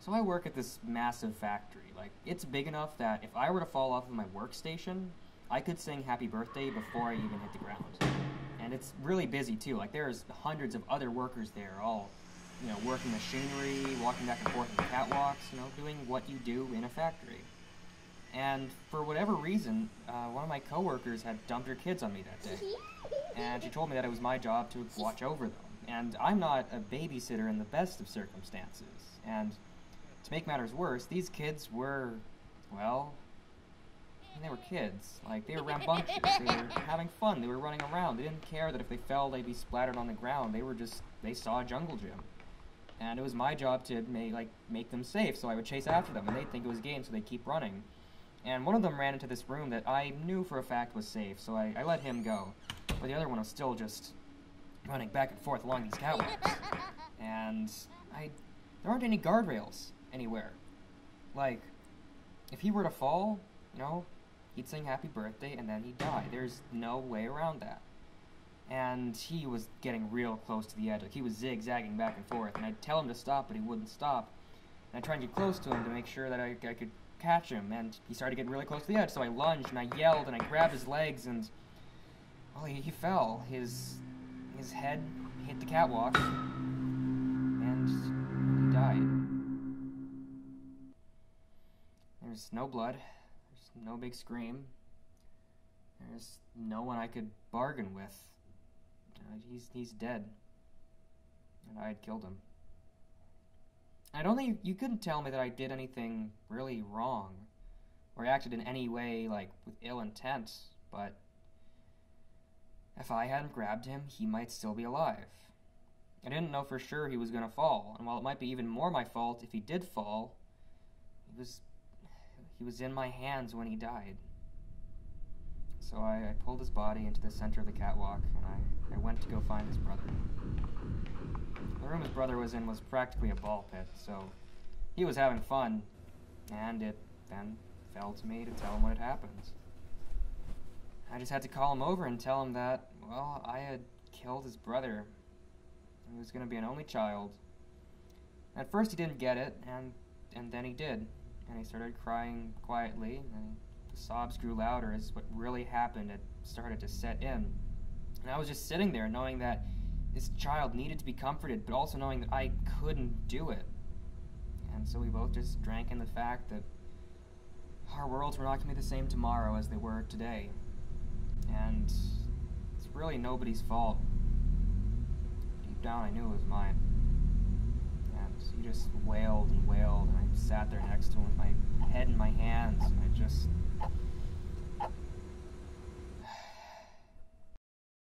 So I work at this massive factory. Like, it's big enough that if I were to fall off of my workstation, I could sing happy birthday before I even hit the ground. And it's really busy too. Like, there's hundreds of other workers there, all, you know, working machinery, walking back and forth on the catwalks, you know, doing what you do in a factory. And for whatever reason, one of my coworkers had dumped her kids on me that day. And she told me that it was my job to watch over them. And I'm not a babysitter in the best of circumstances. And to make matters worse, these kids were, well, I mean, they were kids. Like, they were rambunctious. They were having fun. They were running around. They didn't care that if they fell, they'd be splattered on the ground. They saw a jungle gym. And it was my job to make them safe, so I would chase after them, and they'd think it was a game, so they'd keep running. And one of them ran into this room that I knew for a fact was safe, so I let him go. But the other one was still just running back and forth along these catwalks. And there aren't any guardrails anywhere. Like, if he were to fall, you know, he'd sing happy birthday and then he'd die. There's no way around that. And he was getting real close to the edge. Like, he was zigzagging back and forth, and I'd tell him to stop, but he wouldn't stop. And I'd try and get close to him to make sure that I could catch him, and he started getting really close to the edge, so I lunged, and I yelled, and I grabbed his legs, and, well, he fell. His head hit the catwalk, and he died. There's no blood. There's no big scream. There's no one I could bargain with. He's dead. And I had killed him. I don't think you couldn't tell me that I did anything really wrong, or acted in any way, like, with ill intent, but if I hadn't grabbed him, he might still be alive. I didn't know for sure he was gonna fall, and while it might be even more my fault if he did fall, he was in my hands when he died. So I pulled his body into the center of the catwalk, and I went to go find his brother. The room his brother was in was practically a ball pit, so he was having fun, and it then fell to me to tell him what had happened. I just had to call him over and tell him that, well, I had killed his brother. He was going to be an only child. At first he didn't get it, and then he did, and he started crying quietly, and the sobs grew louder as what really happened had started to set in. And I was just sitting there knowing that this child needed to be comforted, but also knowing that I couldn't do it. And so we both just drank in the fact that our worlds were not going to be the same tomorrow as they were today. And it's really nobody's fault. Deep down I knew it was mine. And he just wailed and wailed, and I sat there next to him with my head in my hands, and I just